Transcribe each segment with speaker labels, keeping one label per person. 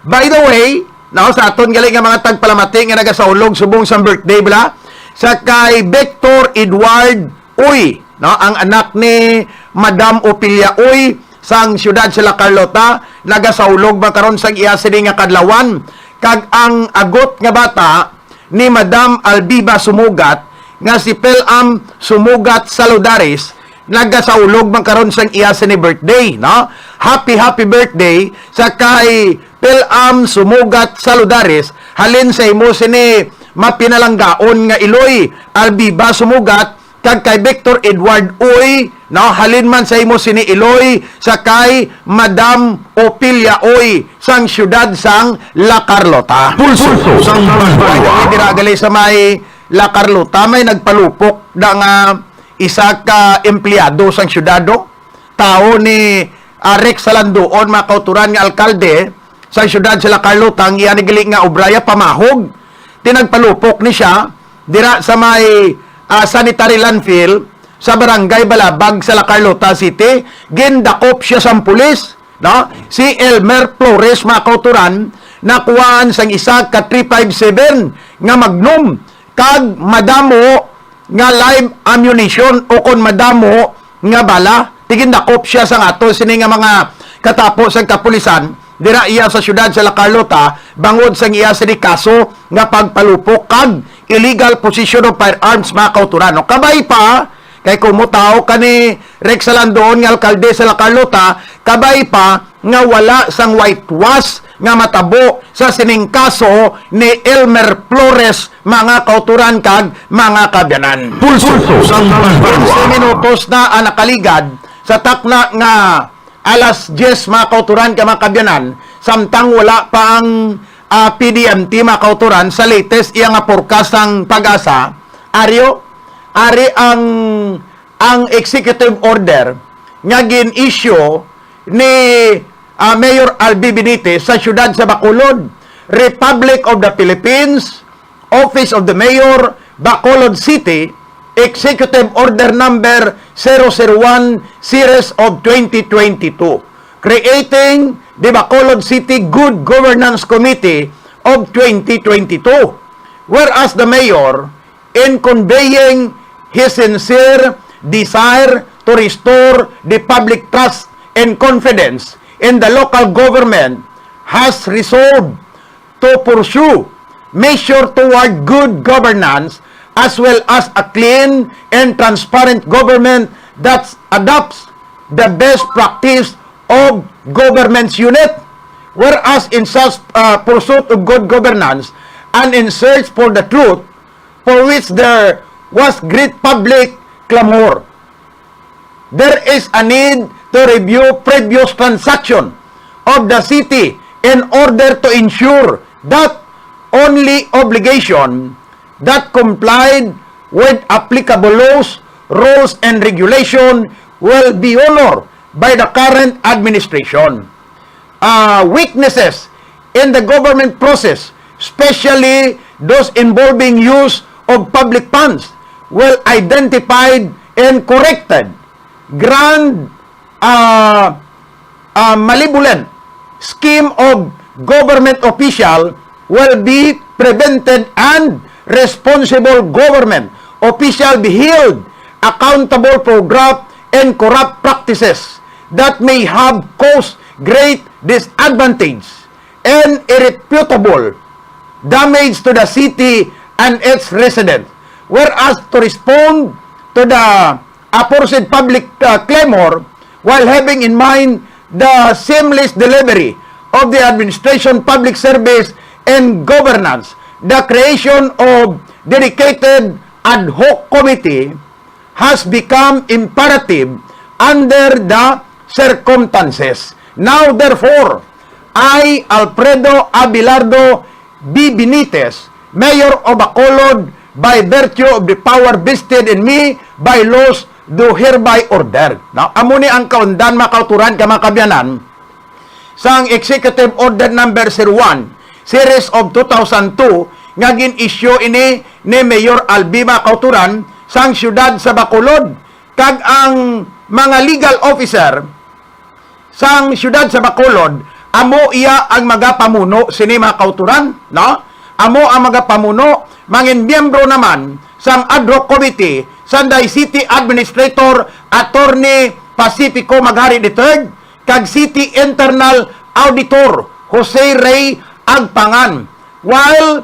Speaker 1: By the way, sa aton galing nga mga tagpalamati nga nagasaulog subong sa birthday bala sa kay Victor Edward Uy, ang anak ni Madam Opilia Uy sang siyudad sa La Carlota, nagasaulog ba karon sang iya sini nga kadlawan, kag ang agot nga bata ni Madam Albiba Sumugat nga si Pelam Sumugat Saludaris, nagasaulog man karon sang iya sini birthday, happy birthday sa kay Pelam Sumugat Saludaris, halin sa imo sini mapinalanggaon nga Iloy Albiba Sumugat, kag kay Victor Edward Uy, halin man sa imo sini Iloy sa kay Madam Opilia Uy sang siyudad sang La Carlota.
Speaker 2: Pulso sang Banwa.
Speaker 1: Diragali sa may La Carlota may nagpalupok da nga isa ka empleyado sang siyudado, tao ni Rex Salandoon, mga kauturan nga alkalde sa siyudad sa La Carlota, ang iyan nga obraya pamahog. Tinagpalupok ni siya dira sa may sanitary landfill sa barangay Balabag sa La Carlota City. Gindakop siya sa pulis, si Elmer Flores, mga kauturan, nakuhaan sang isa ka 357 nga magnum kag madamo nga live ammunition o kon madamo nga bala. Tigindakop siya sang ato sini nga mga katapos sang kapulisan dira iya sa siyudad sa La Carlota, bangod sang iya sini kaso nga pagpalupok kag illegal possession of firearms, mga kauturan. Kabay pa kay kumutaw kani Rex Salandoon nga alkalde sa La Carlota, kabay pa nga wala sang whitewash nga matabo sa sining kaso ni Elmer Flores, mga kauturan kag mga kabyanan.
Speaker 2: Pulso sang Banwa.
Speaker 1: 15 minutos na nakaligad sa takna nga alas 10, mga kauturan ka mga kabyanan, samtang wala pa ang PDMT, mga kauturan, sa latest iya nga forecast ng Pag-asa, ari ang executive order nga gin-issue ni Mayor Albi Benitez sa siyudad sa Bacolod, Republic of the Philippines, Office of the Mayor, Bacolod City, Executive Order Number 001 Series of 2022, creating the Bacolod City Good Governance Committee of 2022. Whereas the Mayor, in conveying his sincere desire to restore the public trust and confidence in the local government, has resolved to pursue measures toward good governance as well as a clean and transparent government that adopts the best practice of government's unit. Whereas in such pursuit of good governance and in search for the truth, for which there was great public clamor, there is a need to review previous transaction of the city in order to ensure that only obligation that complied with applicable laws, rules, and regulation will be honored by the current administration. Weaknesses in the government process, especially those involving use of public funds, will identified and corrected. Grand malevolent scheme of government official will be prevented, and responsible government official be held accountable for graft and corrupt practices that may have caused great disadvantage and irrefutable damage to the city and its residents. Whereas to respond to the aforesaid public clamor, while having in mind the seamless delivery of the administration, public service, and governance, the creation of dedicated ad hoc committee has become imperative under the circumstances. Now, therefore, I, Alfredo Abelardo B. Benitez, Mayor of Bacolod, by virtue of the power vested in me by laws, do hereby order. Now, amo ni ang kaundan, makauturan ka mga kabyanan, sang Executive Order Number 01, Series of 2002, nga gin-issue ini ni Mayor Albi, makauturan, sang siyudad sa Bacolod, kag ang mga legal officer sang siyudad sa Bacolod amo iya ang magapamuno sini mga kauturan, no? Amo ang magapamuno, mangin miyembro naman sang ad hoc committee sanday City Administrator Attorney Pacifico Maghari III kag City Internal Auditor Jose Ray Agpangan. While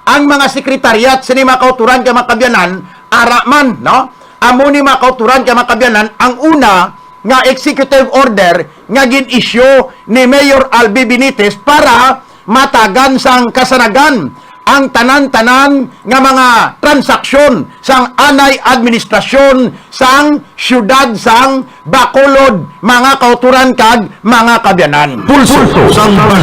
Speaker 1: ang mga sekretariat sini mga kauturan kay makabyanan araman, amo ni mga kauturan kay makabyanan ang una nga executive order nga gin-issue ni Mayor Albi Benitez para matagan sang kasanagan ang tanan-tanan nga mga transaksyon sang anay administrasyon sang syudad sang Bacolod, mga kauturan kag mga kabyanan.
Speaker 2: Pulso sang Banwa.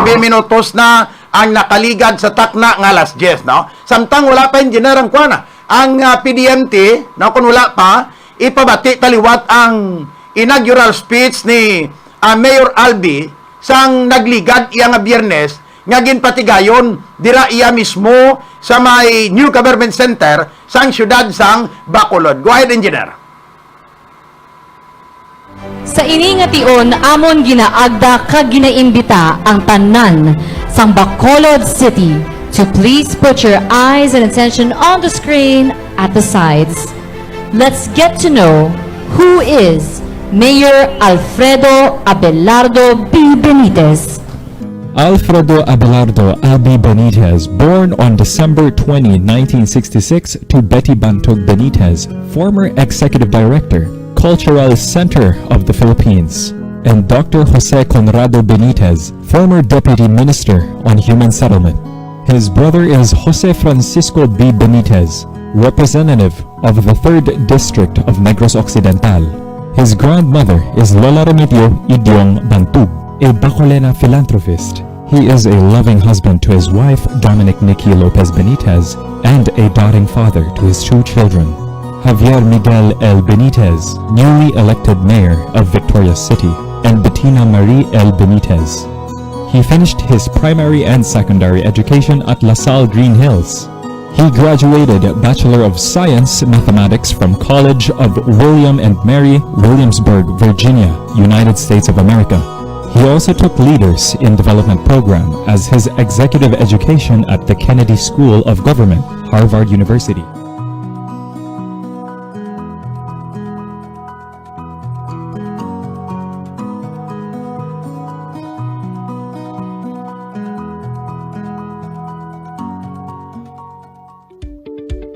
Speaker 1: 19 minutos na ang nakaligad sa takna nga alas 10, no? Samtang wala pa yung generang kuana. Ang PDMT, no, kung wala pa, ipabati taliwat ang inaugural speech ni Mayor Albi sang nagligad iya nga Biyernes nga ginpatigayon dira iya mismo sa may New Government Center sang syudad sang Bacolod. Go ahead, engineer.
Speaker 3: Sa ini nga tion, amon ginaagda kag ginaimbita ang tanan sang Bacolod City to please put your eyes and attention on the screen at the sides. Let's get to know who is Mayor Alfredo Abelardo B. Benitez.
Speaker 4: Alfredo Abelardo Abi Benitez, born on December 20, 1966 to Betty Bantog Benitez, former Executive Director, Cultural Center of the Philippines, and Dr. Jose Conrado Benitez, former Deputy Minister on Human Settlement. His brother is Jose Francisco B. Benitez, representative of the 3rd District of Negros Occidental. His grandmother is Lola Remigio Idiong Bantug, a Bacolena philanthropist. He is a loving husband to his wife, Dominic Nicky Lopez Benitez, and a doting father to his 2 children. Javier Miguel L. Benitez, newly elected mayor of Victoria City, and Bettina Marie L. Benitez. He finished his primary and secondary education at La Salle Green Hills. He graduated Bachelor of Science Mathematics from College of William and Mary, Williamsburg, Virginia, United States of America. He also took Leaders in Development program as his executive education at the Kennedy School of Government, Harvard University.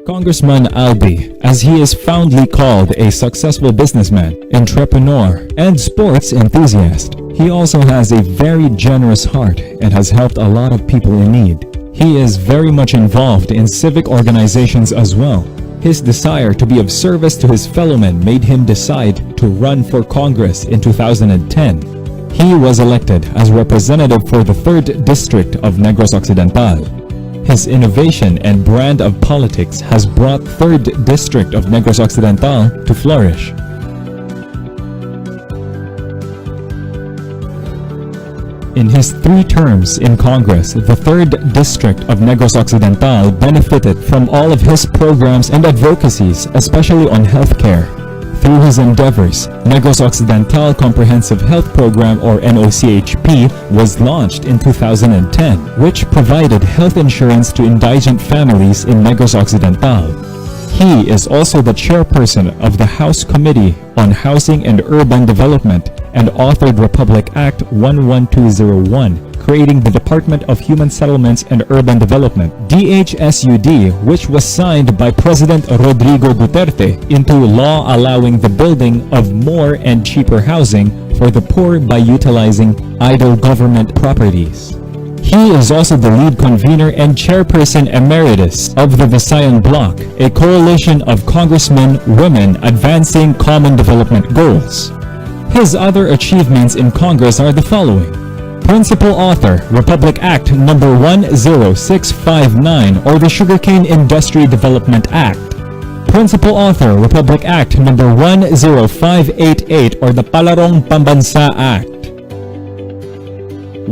Speaker 4: Congressman Albi, as he is fondly called, a successful businessman, entrepreneur, and sports enthusiast. He also has a very generous heart and has helped a lot of people in need. He is very much involved in civic organizations as well. His desire to be of service to his fellow men made him decide to run for Congress in 2010. He was elected as representative for the 3rd District of Negros Occidental. His innovation and brand of politics has brought 3rd District of Negros Occidental to flourish. In his 3 terms in Congress, the 3rd District of Negros Occidental benefited from all of his programs and advocacies, especially on healthcare. Through his endeavors, Negros Occidental Comprehensive Health Program, or NOCHP, was launched in 2010, which provided health insurance to indigent families in Negros Occidental. He is also the chairperson of the House Committee on Housing and Urban Development and authored Republic Act 11201, creating the Department of Human Settlements and Urban Development, DHSUD, which was signed by President Rodrigo Duterte into law, allowing the building of more and cheaper housing for the poor by utilizing idle government properties. He is also the lead convener and chairperson emeritus of the Visayan Bloc, a coalition of congressmen, women advancing common development goals. His other achievements in Congress are the following: Principal author, Republic Act No. 10659, or the Sugarcane Industry Development Act. Principal author, Republic Act No. 10588, or the Palarong Pambansa Act.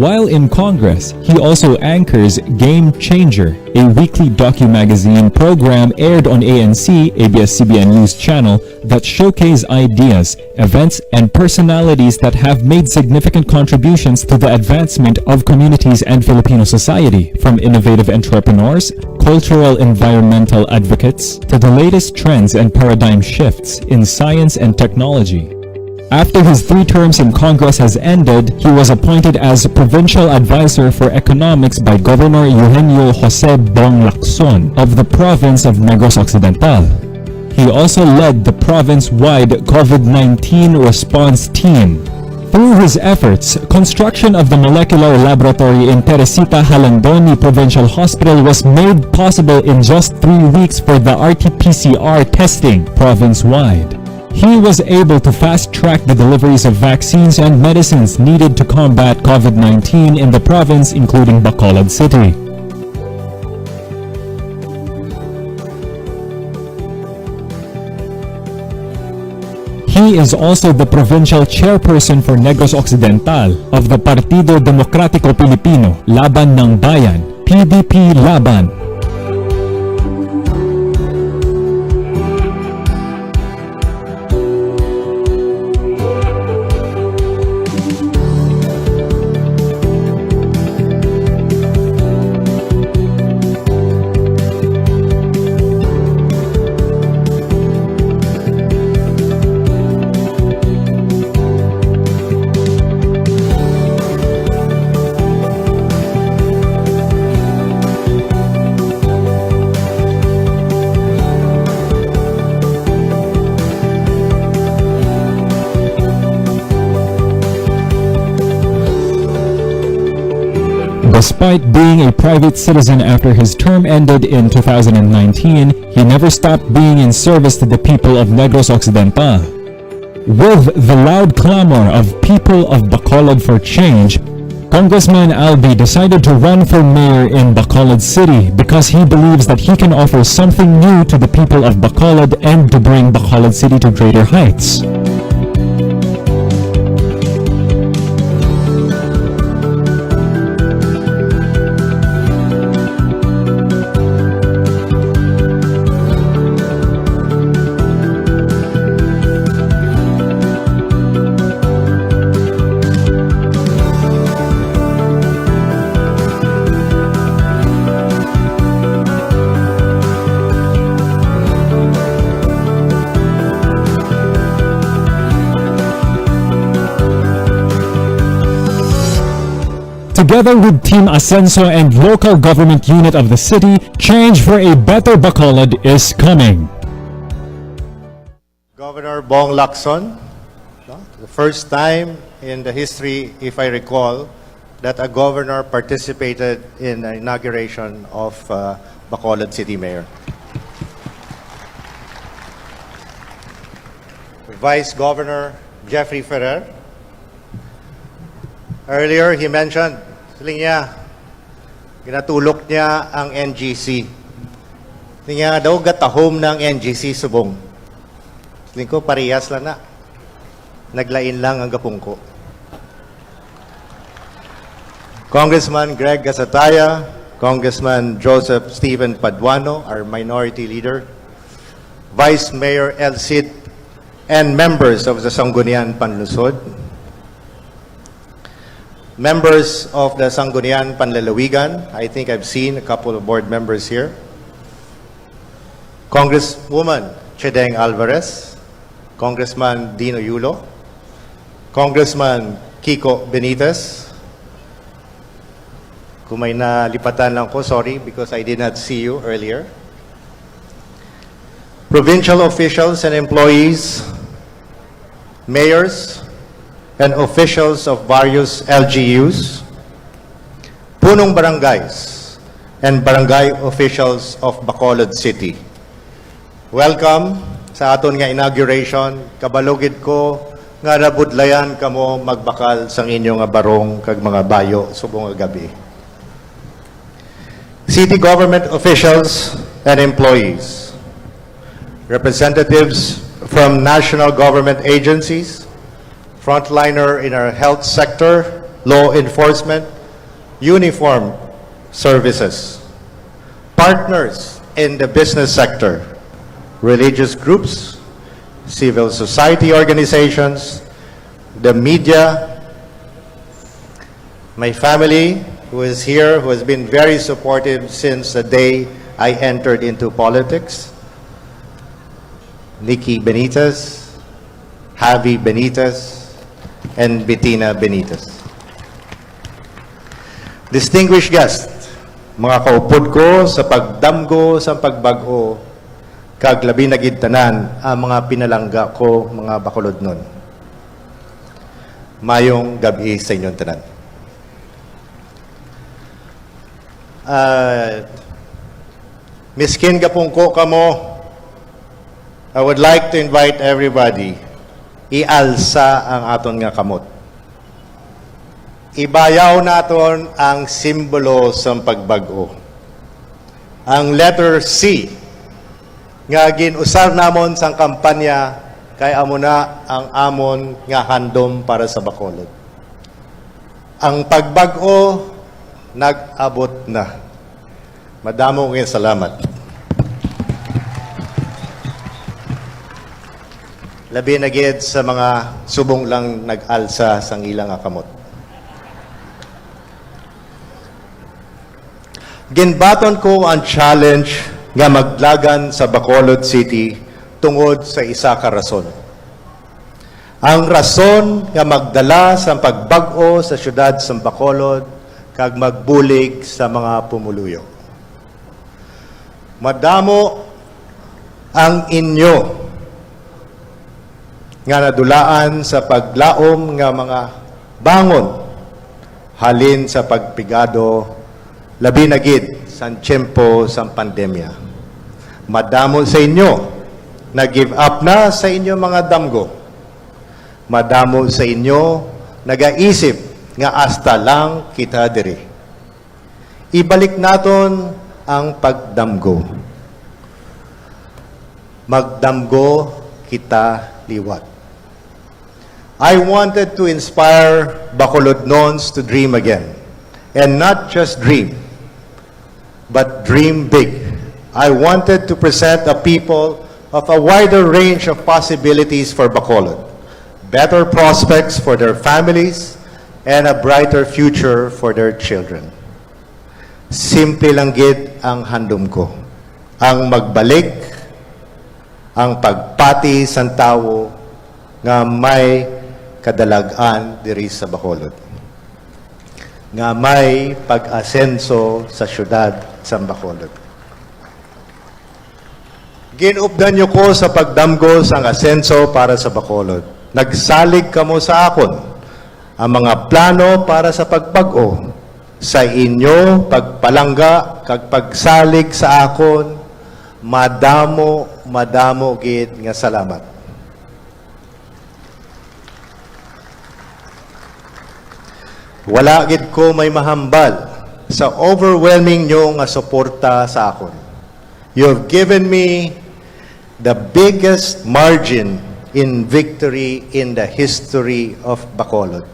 Speaker 4: While in Congress, he also anchors Game Changer, a weekly docu-magazine program aired on ANC, ABS-CBN News channel that showcase ideas, events, and personalities that have made significant contributions to the advancement of communities and Filipino society, from innovative entrepreneurs, cultural environmental advocates, to the latest trends and paradigm shifts in science and technology. After his 3 terms in Congress has ended, he was appointed as Provincial Advisor for Economics by Governor Eugenio Jose Bong Lacson of the province of Negros Occidental. He also led the province-wide COVID-19 response team. Through his efforts, construction of the molecular laboratory in Teresita Halandoni Provincial Hospital was made possible in just 3 weeks for the RT-PCR testing province-wide. He was able to fast-track the deliveries of vaccines and medicines needed to combat COVID-19 in the province, including Bacolod City. He is also the provincial chairperson for Negros Occidental of the Partido Demokratiko Pilipino, Laban ng Bayan, PDP Laban. Despite being a private citizen after his term ended in 2019, he never stopped being in service to the people of Negros Occidental. With the loud clamor of people of Bacolod for change, Congressman Albi decided to run for mayor in Bacolod City because he believes that he can offer something new to the people of Bacolod and to bring Bacolod City to greater heights. Together with Team Ascenso and local government unit of the city, change for a better Bacolod is coming.
Speaker 5: Governor Bong Lacson, no? The first time in the history, if I recall, that a governor participated in the inauguration of Bacolod City Mayor. Vice Governor Jeffrey Ferrer. Earlier, he mentioned, saling niya, ginatulok niya ang NGC. Saling niya daw gatahom ng NGC subong. Saling ko, parehas lang na. Naglain lang ang gapong ko. Congressman Greg Gasataya, Congressman Joseph Stephen Paduano, our minority leader, Vice Mayor El Cid, and members of the Sangguniang Panlusod, members of the Sangguniang Panlalawigan. I think I've seen a couple of board members here. Congresswoman Chedeng Alvarez, Congressman Dino Yulo, Congressman Kiko Benitez. Kung may nalipatan lang ko, sorry, because I did not see you earlier. Provincial officials and employees, mayors, and officials of various LGUs, punong barangays, and barangay officials of Bacolod City. Welcome sa aton nga inauguration. Kabalugid ko nga nabudlayan kamo magbakal sang inyong nga barong kag mga bayo subong nga gabi. City government officials and employees, representatives from national government agencies, frontliner in our health sector, law enforcement, uniformed services, partners in the business sector, religious groups, civil society organizations, the media, my family who is here, who has been very supportive since the day I entered into politics, Nikki Benitez, Javi Benitez, and Bettina Benitez. Distinguished guests, mga kaupod ko sa pagdamgo sa pagbago, kag labi na gid tanan ang mga pinalangga ko, mga bakulod nun. Mayong gabi sa inyong tanan. Miskin gapong ko kamo, I would like to invite everybody, ialsa ang aton nga kamot. Ibayaw naton ang simbolo sa pagbago. Ang letter C, nga ginusar namon sang kampanya, kay amo na ang amon nga handom para sa Bacolod. Ang pagbago, nag-abot na. Madamo ngayon salamat. Labi na gid sa mga subong lang nag-alsa sang ilang akamot. Ginbaton ko ang challenge nga maglagan sa Bacolod City tungod sa isa ka rason. Ang rason nga magdala sa pagbag-o sa syudad sa Bacolod kag magbulig sa mga pumuluyo. Madamo ang inyo nga nadulaan sa paglaom nga mga bangon halin sa pagpigado labi na gid sa tiyempo sa pandemya. Madamo sa inyo na give up na sa inyo mga damgo. Madamo sa inyo nagaisip nga hasta lang kita diri. Ibalik naton ang pagdamgo. Magdamgo kita liwat. I wanted to inspire Bacolodnons to dream again. And not just dream, but dream big. I wanted to present a people of a wider range of possibilities for Bacolod, better prospects for their families, and a brighter future for their children. Simple lang gid ang handom ko. Ang magbalik, ang pagpati sa tawo nga may kadalagan diri sa Bacolod. Nga may pag-asenso sa syudad sa Bacolod. Ginupdan niyo ko sa pagdamgo sang asenso para sa Bacolod. Nagsalig kamo sa akon ang mga plano para sa pagpag-o sa inyo pagpalangga kag pagsalig sa akon. Madamo gid nga salamat. Wala gid ko may mahambal sa overwhelming nyo nga suporta sa akon. You have given me the biggest margin in victory in the history of Bacolod.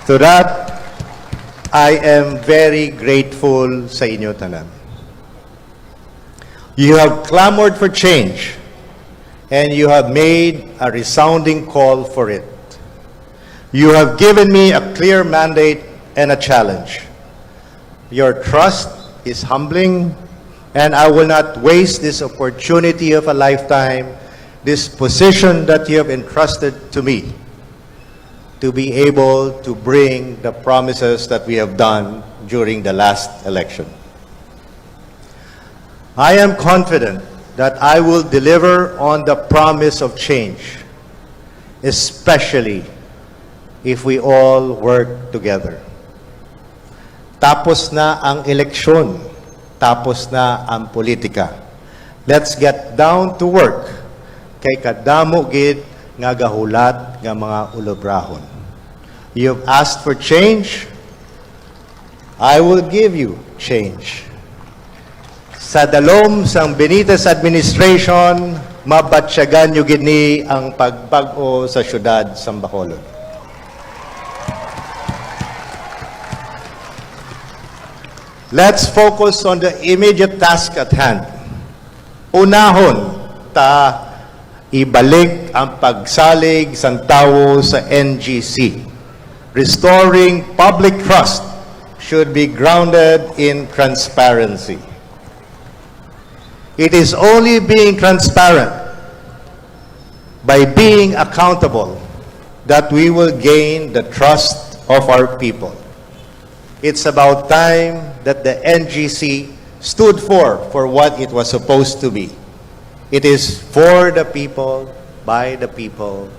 Speaker 5: To that, I am very grateful sa inyo tanan. You have clamored for change, and you have made a resounding call for it. You have given me a clear mandate and a challenge. Your trust is humbling, and I will not waste this opportunity of a lifetime, this position that you have entrusted to me, to be able to bring the promises that we have done during the last election. I am confident that I will deliver on the promise of change, especially if we all work together. Tapos na ang eleksyon, tapos na ang politika. Let's get down to work kay kadamo gid nga gahulat nga mga ulobrahon. You've asked for change, I will give you change. Sa dalom sang Benitez administration, , mabatsyagan nyo gini ang pagbago sa syudad sa Bacolod. Let's focus on the immediate task at hand. Unahon, ibalik ang pagsalig sang tawo sa NGC. Restoring public trust should be grounded in transparency. It is only being transparent by being accountable that we will gain the trust of our people. It's about time that the NGC stood for what it was supposed to be. It is for the people, by the people,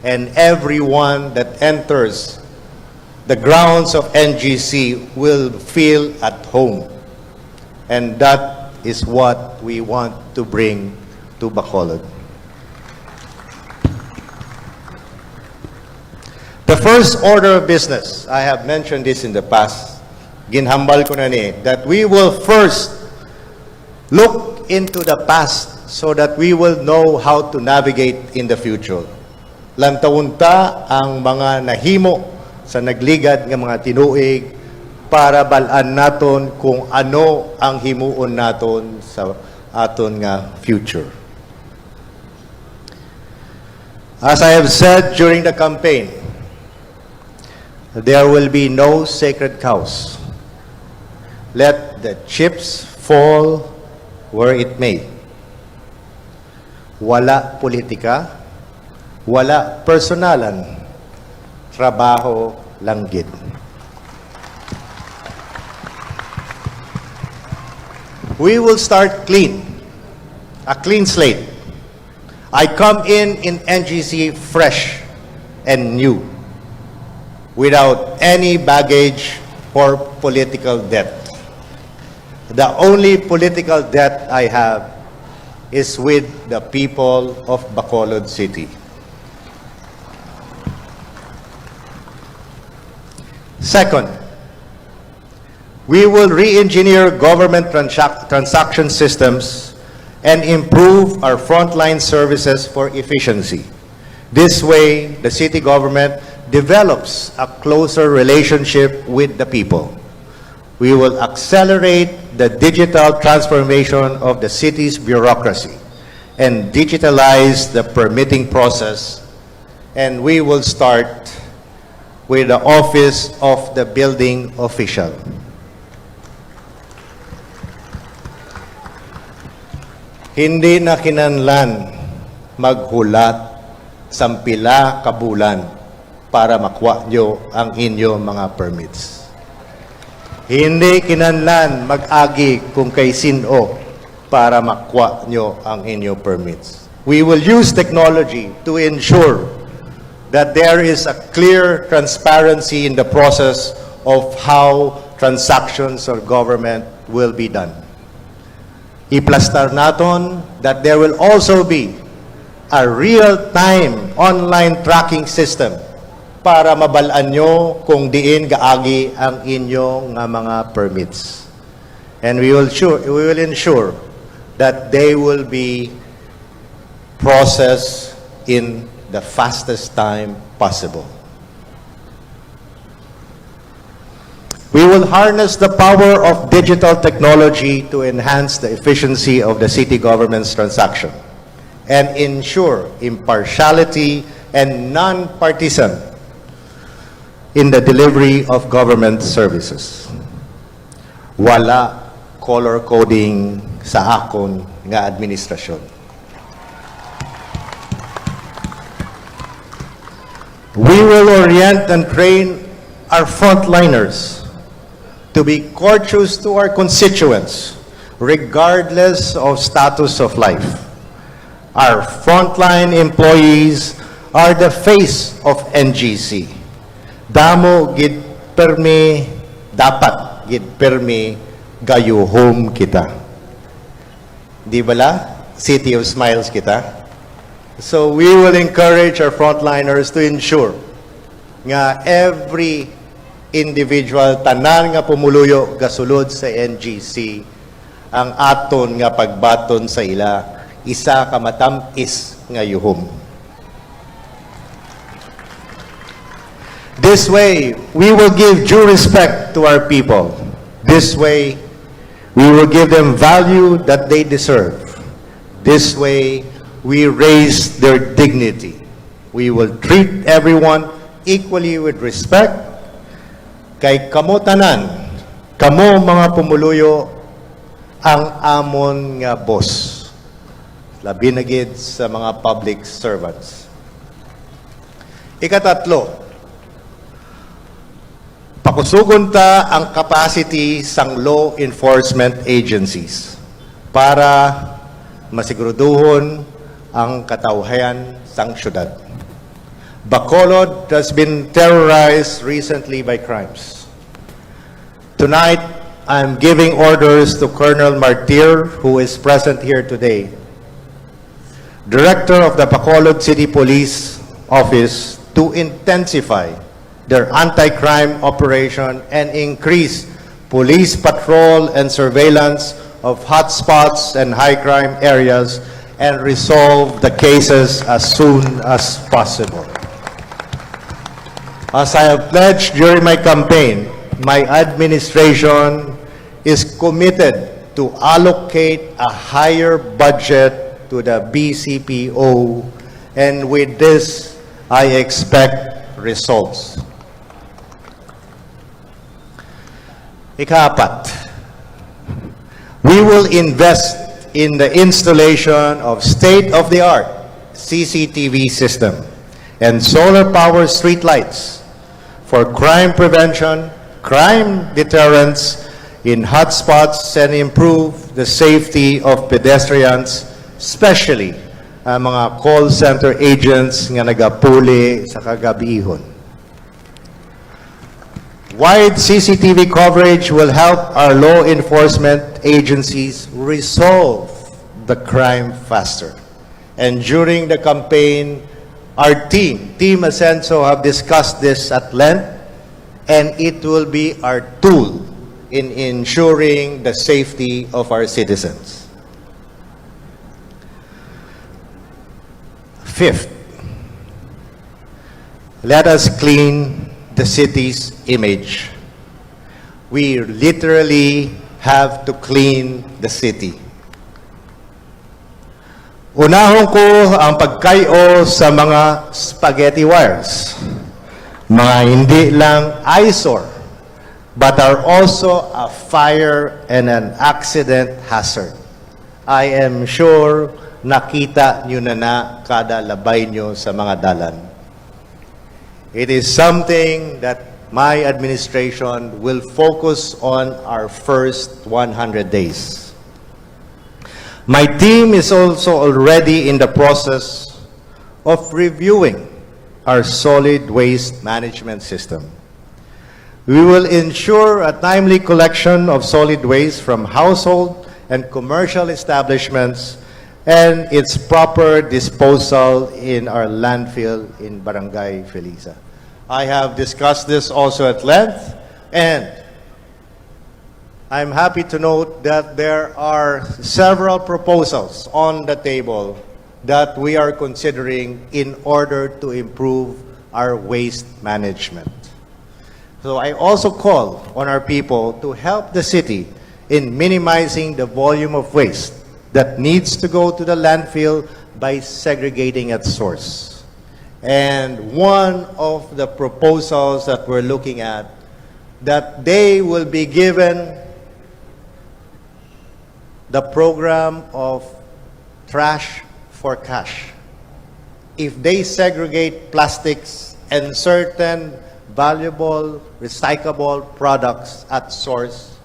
Speaker 5: and everyone that enters the grounds of NGC will feel at home. And that is what we want to bring to Bacolod. The first order of business, I have mentioned this in the past, ginhambal ko na ni, that we will first look into the past so that we will know how to navigate in the future. Lantaunta ang mga nahimo sa nagligad ng mga tinuig para balaan naton kung ano ang himuon naton sa aton nga future. As I have said during the campaign, there will be no sacred cows. Let the chips fall where it may. Wala politika, wala personalan, trabaho lang gid. We will start clean, a clean slate. I come in NGC fresh and new, without any baggage or political debt. The only political debt I have is with the people of Bacolod City. Second, we will re-engineer government transaction systems and improve our frontline services for efficiency. This way, the city government develops a closer relationship with the people. We will accelerate the digital transformation of the city's bureaucracy and digitalize the permitting process, and we will start with the office of the building official. Hindi na kinahanglan maghulat sampila kabulan para makuha nyo ang inyong mga permits. Hindi kinahanglan mag-agi kung kay sino para makuha nyo ang inyong permits. We will use technology to ensure that there is a clear transparency in the process of how transactions or government will be done. Iplastar naton that there will also be a real-time online tracking system para mabalaan nyo kung diin gaagi ang inyong mga permits. And we will ensure that they will be processed in the fastest time possible. We will harness the power of digital technology to enhance the efficiency of the city government's transaction and ensure impartiality and non-partisan in the delivery of government services. Wala color coding sa akon nga administrasyon. We will orient and train our frontliners to be courteous to our constituents, regardless of status of life. Our frontline employees are the face of NGC. Damo gid permi, dapat gid permi gayuhom kita. Di bala? City of Smiles kita. So we will encourage our frontliners to ensure nga every individual tanan nga pumuluyo gasulod sa NGC ang aton nga pagbaton sa ila isa ka matamis nga yuhom. This way, we will give due respect to our people This way, we will give them value that they deserve. This way, we raise their dignity. We will treat everyone equally with respect. Kay kamo tanan, kamo mga pumuluyo, ang amon nga boss. Labi na gid sa mga public servants. Ikatatlo, pakusugon ta ang capacity sang law enforcement agencies para masiguraduhon ang katawhayan sang syudad. Bacolod has been terrorized recently by crimes. Tonight, I'm giving orders to Colonel Martir, who is present here today, Director of the Bacolod City Police Office, to intensify their anti-crime operation and increase police patrol and surveillance of hotspots and high-crime areas and resolve the cases as soon as possible. As I have pledged during my campaign, my administration is committed to allocate a higher budget to the BCPO, and with this, I expect results. Ika-apat, we will invest in the installation of state-of-the-art CCTV system and solar-powered streetlights for crime prevention, crime deterrence in hotspots, and improve the safety of pedestrians, especially ang mga call center agents nga nagapuli sa kagabihon. Wide CCTV coverage will help our law enforcement agencies resolve the crime faster. And during the campaign, our Team Ascenso, have discussed this at length, and it will be our tool in ensuring the safety of our citizens. Fifth, let us clean the city's image. We literally have to clean the city. Unahon ko ang pagkayo sa mga spaghetti wires. Mga hindi lang eyesore, but are also a fire and an accident hazard. I am sure nakita nyo na kada labay nyo sa mga dalan. It is something that my administration will focus on our first 100 days. My team is also already in the process of reviewing our solid waste management system. We will ensure a timely collection of solid waste from household and commercial establishments and its proper disposal in our landfill in Barangay Felisa. I have discussed this also at length, and I'm happy to note that there are several proposals on the table that we are considering in order to improve our waste management. So I also call on our people to help the city in minimizing the volume of waste that needs to go to the landfill by segregating at source. And one of the proposals that we're looking at, that they will be given the program of trash for cash. If they segregate plastics and certain valuable, recyclable products at source,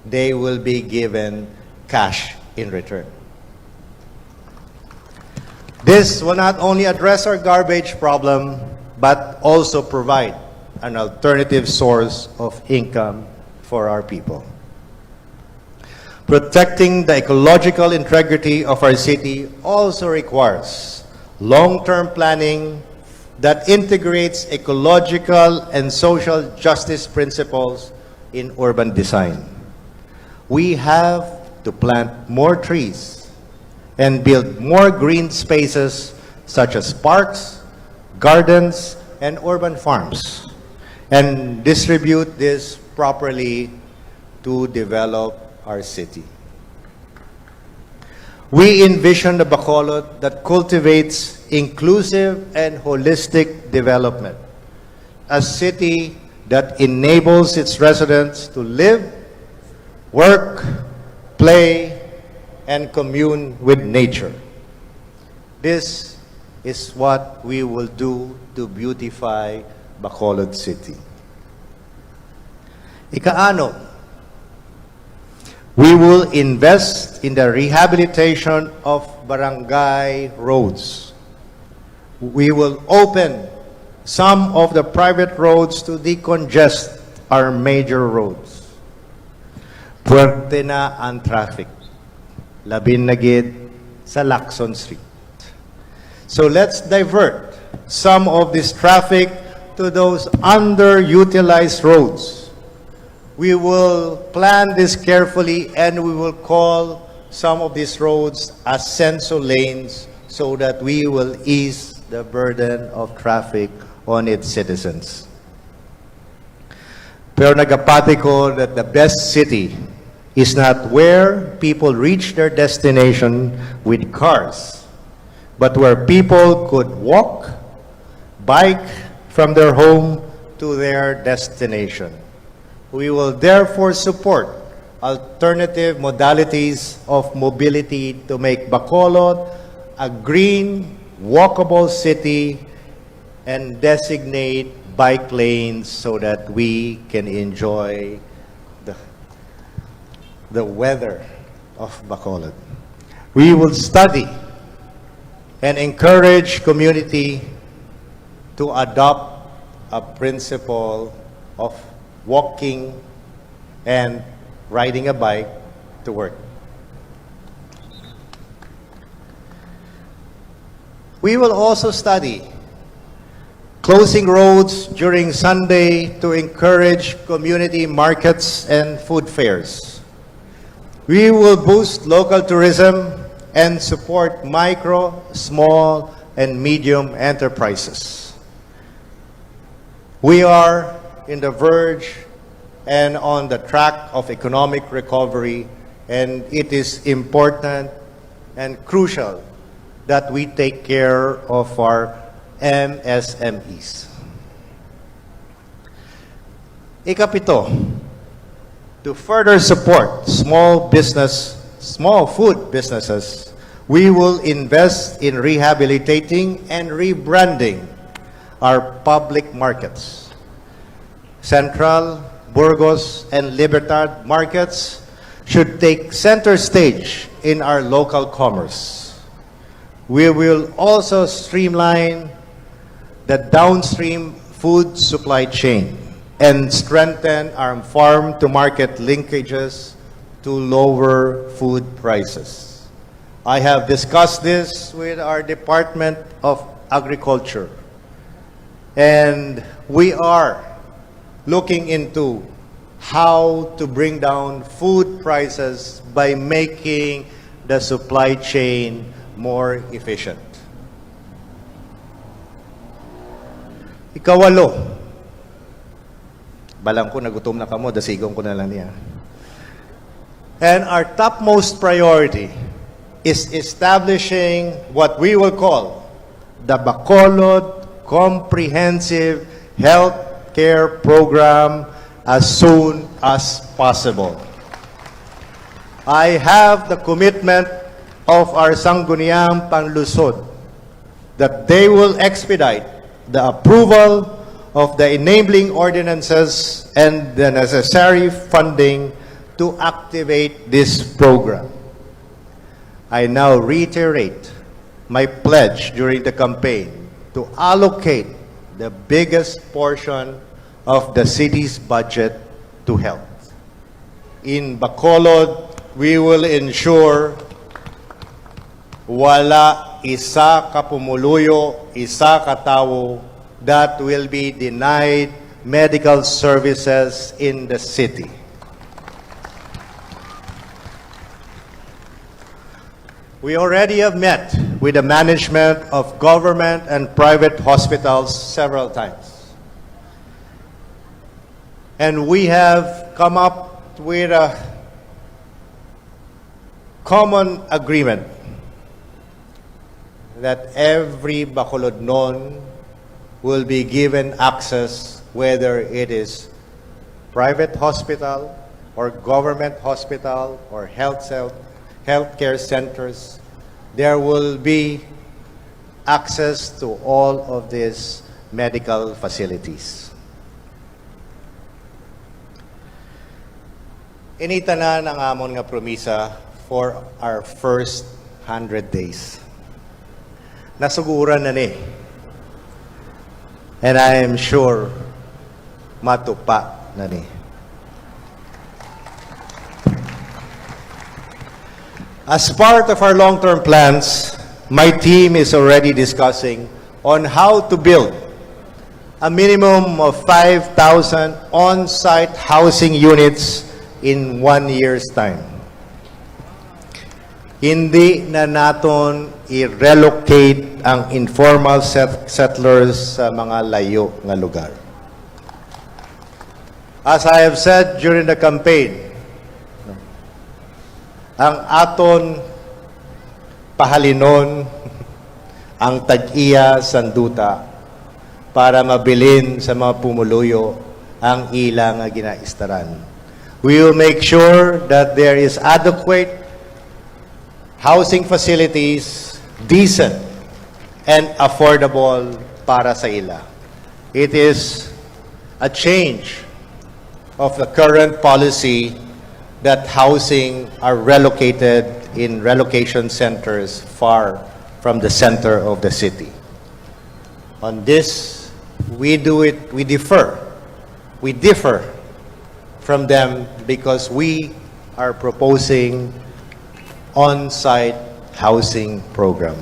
Speaker 5: they will be given cash in return. This will not only address our garbage problem, but also provide an alternative source of income for our people. Protecting the ecological integrity of our city also requires long-term planning that integrates ecological and social justice principles in urban design. We have to plant more trees and build more green spaces such as parks, gardens, and urban farms, and distribute this properly to develop our city. We envision a Bacolod that cultivates inclusive and holistic development, a city that enables its residents to live, work, play, and commune with nature. This is what we will do to beautify Bacolod City. Ika-anim, we will invest in the rehabilitation of barangay roads. We will open some of the private roads to decongest our major roads. Puwerte na ang traffic. Labin na gid sa Lacson Street. So let's divert some of this traffic to those underutilized roads. We will plan this carefully and we will call some of these roads ascenso lanes so that we will ease the burden of traffic on its citizens. Pero nagapati ko that the best city is not where people reach their destination with cars, but where people could walk, bike from their home to their destination. We will therefore support alternative modalities of mobility to make Bacolod a green, walkable city and designate bike lanes so that we can enjoy the weather of Bacolod. We will study and encourage community to adopt a principle of walking and riding a bike to work. We will also study closing roads during Sunday to encourage community markets and food fairs. We will boost local tourism and support micro, small, and medium enterprises. We are in the verge and on the track of economic recovery, and it is important and crucial that we take care of our MSMEs. Ikapito, to further support small food businesses, we will invest in rehabilitating and rebranding our public markets. Central, Burgos, and Libertad markets should take center stage in our local commerce. We will also streamline the downstream food supply chain and strengthen our farm-to-market linkages to lower food prices. I have discussed this with our Department of Agriculture, and we are looking into how to bring down food prices by making the supply chain more efficient. Ikawalo, balang ko nagutom na kamo, dasigong ko na lang niya. And our topmost priority is establishing what we will call the Bacolod Comprehensive Health Care Program as soon as possible. I have the commitment of our Sangguniang Panlusod that they will expedite the approval of the enabling ordinances and the necessary funding to activate this program. I now reiterate my pledge during the campaign to allocate the biggest portion of the city's budget to health. In Bacolod, we will ensure wala isa ka pumuluyo, isa ka tawo that will be denied medical services in the city. We already have met with the management of government and private hospitals several times. And we have come up with a common agreement that every Bacolodnon will be given access, whether it is private hospital or government hospital or healthcare centers. There will be access to all of these medical facilities. Initanan ang amon nga promisa for our first 100 days. Nasuguran na ni. And I am sure matupa na ni. As part of our long-term plans, my team is already discussing on how to build a minimum of 5,000 on-site housing units in 1 year's time. Hindi na naton i-relocate ang informal settlers sa mga layo nga lugar. As I have said during the campaign, ang aton pahalinon ang tag-iya sanduta para mabilin sa mga pumuluyo ang ilang nga ginaistaran. We will make sure that there is adequate housing facilities, decent and affordable para sa ila. It is a change of the current policy that housing are relocated in relocation centers far from the center of the city. On this, we differ from them because we are proposing on-site housing program.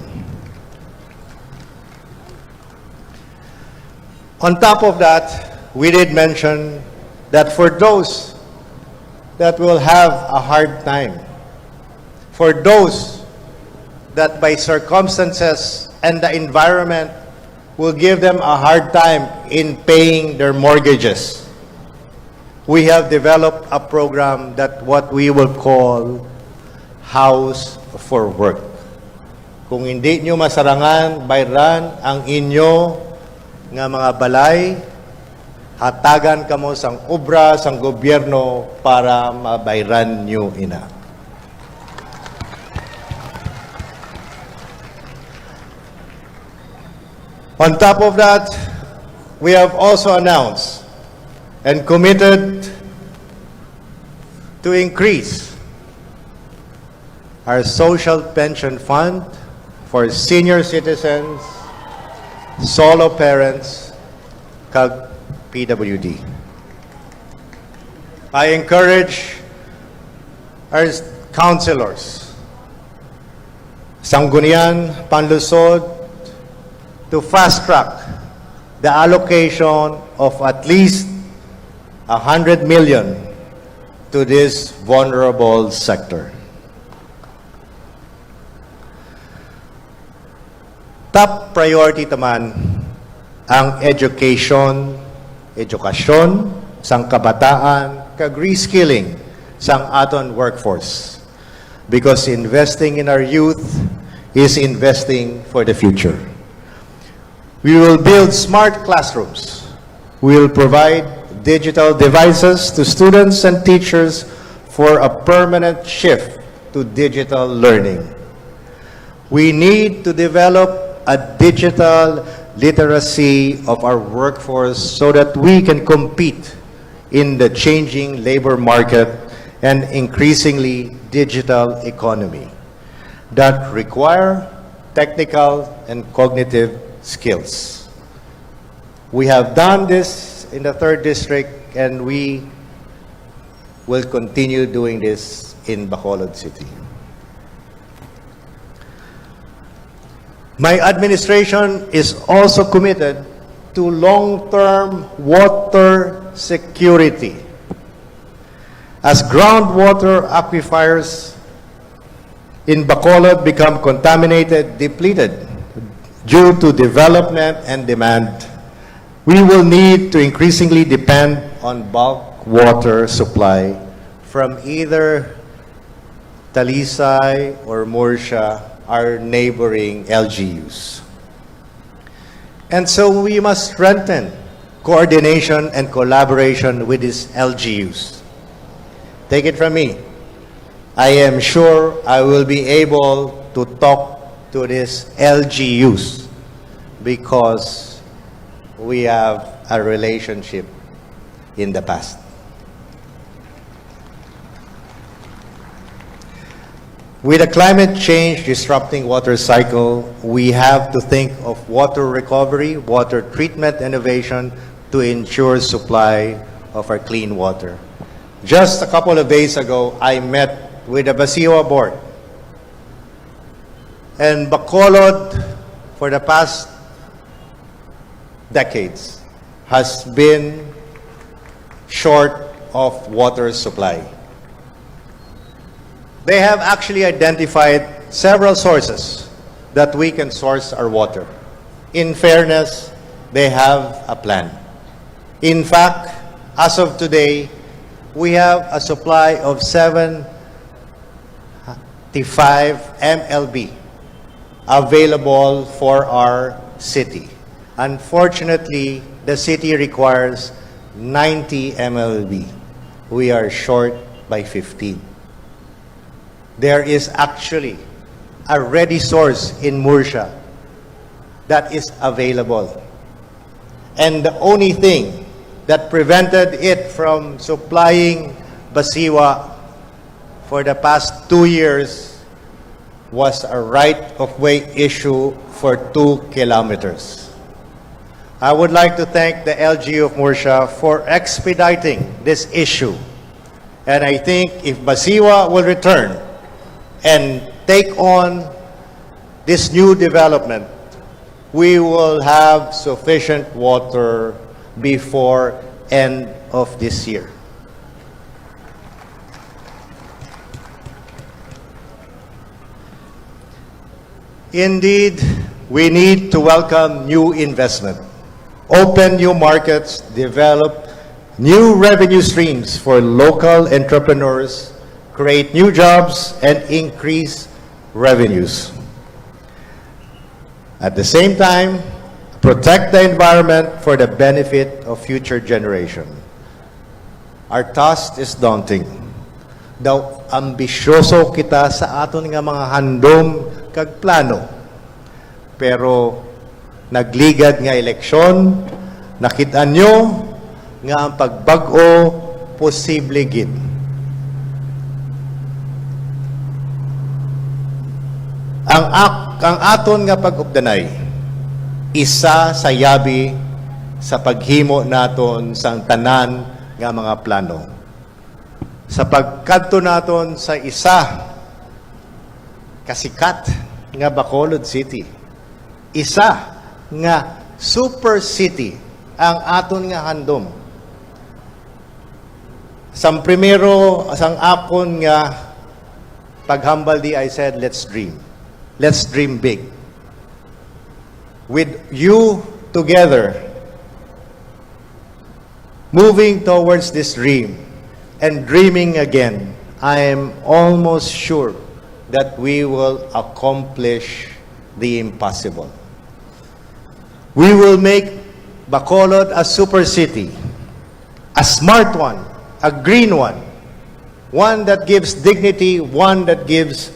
Speaker 5: On top of that, we did mention that for those that will have a hard time, for those that by circumstances and the environment will give them a hard time in paying their mortgages, we have developed a program that what we will call House for Work. Kung hindi nyo masarangan, bayran ang inyo nga mga balay, hatagan kamo sang obra sang gobyerno para mabayran nyo ina. On top of that, we have also announced and committed to increase our social pension fund for senior citizens, solo parents, kag PWD. I encourage our councilors, Sangguniang, Panlusod, to fast-track the allocation of at least 100 million to this vulnerable sector. Top priority naman ang edukasyon sang kabataan, kag reskilling sang aton workforce. Because investing in our youth is investing for the future. We will build smart classrooms. We will provide digital devices to students and teachers for a permanent shift to digital learning. We need to develop a digital literacy of our workforce so that we can compete in the changing labor market and increasingly digital economy that require technical and cognitive skills. We have done this in the 3rd District, and we will continue doing this in Bacolod City. My administration is also committed to long-term water security. As groundwater aquifers in Bacolod become contaminated, depleted due to development and demand, we will need to increasingly depend on bulk water supply from either Talisay or Murcia are neighboring LGUs. And so we must strengthen coordination and collaboration with these LGUs. Take it from me. I am sure I will be able to talk to these LGUs because we have a relationship in the past. With a climate change disrupting water cycle, we have to think of water recovery, water treatment innovation to ensure supply of our clean water. Just a couple of days ago, I met with the Basiwa board. And Bacolod, for the past decades, has been short of water supply. They have actually identified several sources that we can source our water. In fairness, they have a plan. In fact, as of today, we have a supply of 75 MLB available for our city. Unfortunately, the city requires 90 MLB. We are short by 15. There is actually a ready source in Murcia that is available. And the only thing that prevented it from supplying Basiwa for the past 2 years was a right-of-way issue for 2 kilometers. I would like to thank the LGU of Murcia for expediting this issue. And I think if Basiwa will return and take on this new development, we will have sufficient water before end of this year. Indeed, we need to welcome new investment, open new markets, develop new revenue streams for local entrepreneurs, create new jobs, and increase revenues. At the same time, protect the environment for the benefit of future generation. Our task is daunting. Daw ambisyoso kita sa aton nga mga handom kag plano. Pero nagligad nga eleksyon, nakita nyo nga ang pagbag-o posible gid. Ang aton nga pag-updanay, isa sa yabi sa paghimo naton sang tanan nga mga plano. Sa pagkadto naton sa isa kasikat nga Bacolod City, isa nga super city ang aton nga handom. Sang primero, sang akon nga paghambal di, I said, let's dream. Let's dream big. With you together, moving towards this dream and dreaming again, I am almost sure that we will accomplish the impossible. We will make Bacolod a super city, a smart one, a green one that gives dignity, one that gives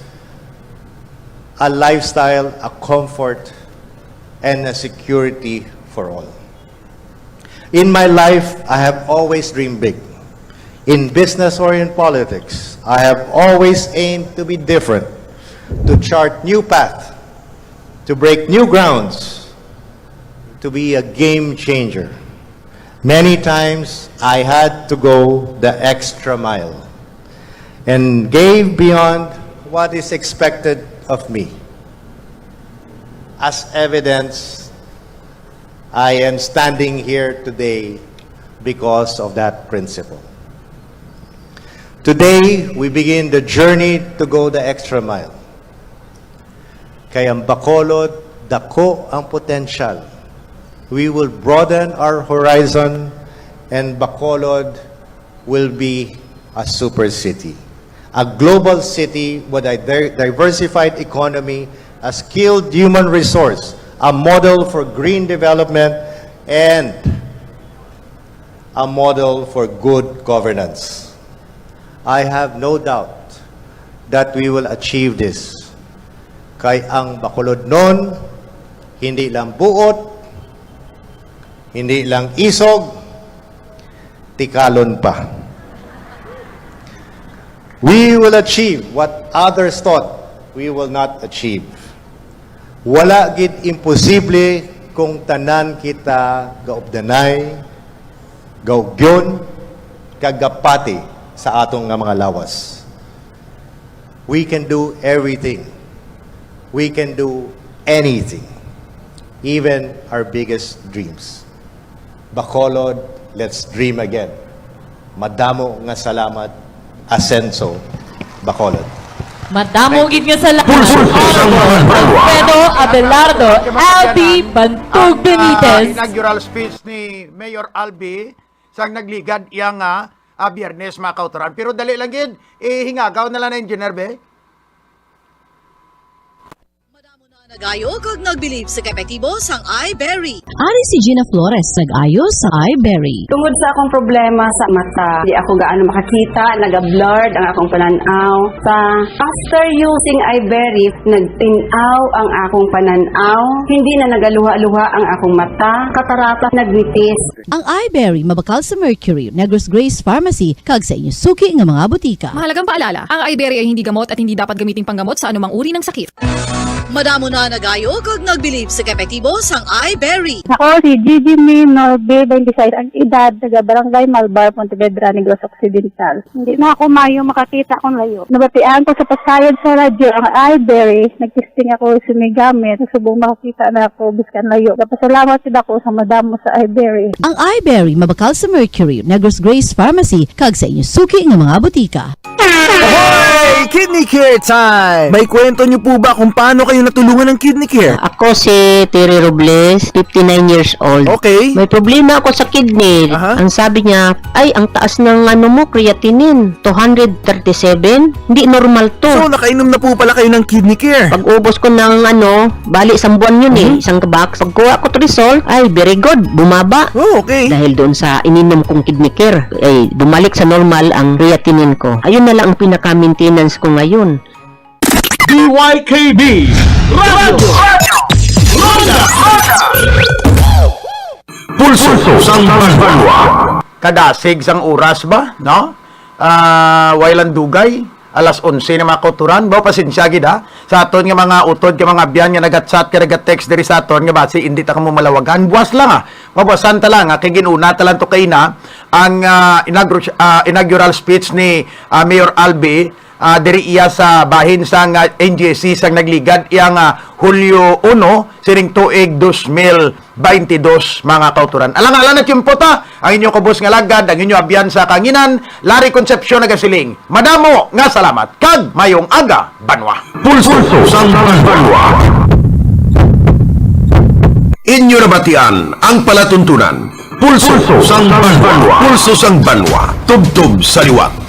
Speaker 5: a lifestyle, a comfort, and a security for all. In my life, I have always dreamed big. In business or in politics, I have always aimed to be different, to chart new path, to break new grounds, to be a game changer. Many times, I had to go the extra mile and gave beyond what is expected of me. As evidence, I am standing here today because of that principle. Today, we begin the journey to go the extra mile. Kaya ang Bacolod, dako ang potential. We will broaden our horizon and Bacolod will be a super city, a global city with a diversified economy, a skilled human resource, a model for green development, and a model for good governance. I have no doubt that we will achieve this. Kay ang Bacolod nun, hindi lang buot, hindi lang isog, tikalon pa. We will achieve what others thought we will not achieve. Wala gid imposible kung tanan kita gaobdanay, gaugyon, kagapati sa atong nga mga lawas. We can do everything. We can do anything. Even our biggest dreams. Bacolod, let's dream again. Madamo nga salamat. Asenso, Bacolod.
Speaker 3: Madamo gid nga sa lahat.
Speaker 2: Pulso sang Banwa.
Speaker 3: Pedro Abelardo, Albi Bantog Benitez.
Speaker 1: Inaugural speech ni Mayor Albi sang nagligad iya nga Biyernes mga kautoran. Pero dali lang gid, hingagaw na lang na engineer be.
Speaker 6: Nagayo kag nagbilib sa epektibo sang iBerry.
Speaker 3: Ari si Gina Flores nag-ayos sa iBerry.
Speaker 7: Tungod sa akong problema sa mata, di ako gaano makakita, naga-blurred ang akong pananaw. After using iBerry, nagtinaw ang akong pananaw, hindi na nagaluha-luha ang akong mata, katarata nagnitis.
Speaker 3: Ang iBerry mabakal sa Mercury, Negros Grace Pharmacy, kag sa inyo suki nga mga butika.
Speaker 8: Mahalagang paalala, ang iBerry ay hindi gamot at hindi dapat gamiting panggamot sa anumang uri ng sakit.
Speaker 6: Madamo na nagayo kag nagbilib sa epektibo sang iBerry.
Speaker 9: Ako si Gigi Norbe, 26 ang edad, taga Barangay Malbar, Pontevedra, Negros Occidental. Hindi na ako mayo makakita kung layo. Nabatian ko sa pasayad sa radyo ang iBerry. Nag-testing ako sa may gamit. Subong makakita na ako biskan layo. Napasalamat din ako sa madamo sa iBerry.
Speaker 3: Ang iBerry mabakal sa Mercury, Negros Grace Pharmacy, kag sa inyo suki nga mga butika.
Speaker 10: Hey! Kidney Care time! May kwento niyo po ba kung paano kayo natulungan ng Kidney Care?
Speaker 11: Ako si Terry Robles, 59 years old.
Speaker 10: Okay.
Speaker 11: May problema ako sa kidney.
Speaker 10: Aha.
Speaker 11: Ang sabi niya, ay, ang taas ng creatinine, 237. Hindi normal to.
Speaker 10: So, nakainom na po pala kayo ng Kidney Care.
Speaker 11: Pag ubos ko ng bali isang buwan yun isang box. Pag kuha ko to result, ay, very good, bumaba.
Speaker 10: Oh, okay.
Speaker 11: Dahil doon sa ininom kong Kidney Care, ay, bumalik sa normal ang creatinine ko. Ayun na lang ang pinaka-maintenance ko ngayon.
Speaker 2: DYKB Radio Pulso sang Banwa.
Speaker 1: Kadasig sang oras ba, no? Wailan dugay, alas 11 na mga kauturan. Bawa pasensya gid ha. Sa aton nga mga utod nga mga biyan nga nagat-chat ka nagat-text diri sa aton nga basi hindi ta kamo malawagan. Buwas lang ha. Mabuwasan ta lang ha. Kay ginuna ta lang to kay na ang inaugural speech ni Mayor Albi diri iya sa bahin sang NGC sang nagligad iyang Hulyo 1 siring tuig 2022 mga kauturan. Alang-alang na tiempo ta ang inyong kubos nga lagad, ang inyong abyan sa kanginan, Lari Concepcion nagasiling. Madamo nga salamat kag mayong aga Banwa.
Speaker 2: Pulso sang Banwa. Inyo nabatian ang palatuntunan. Pulso sang Banwa. Pulso sang Banwa. Tubtob sa liwat.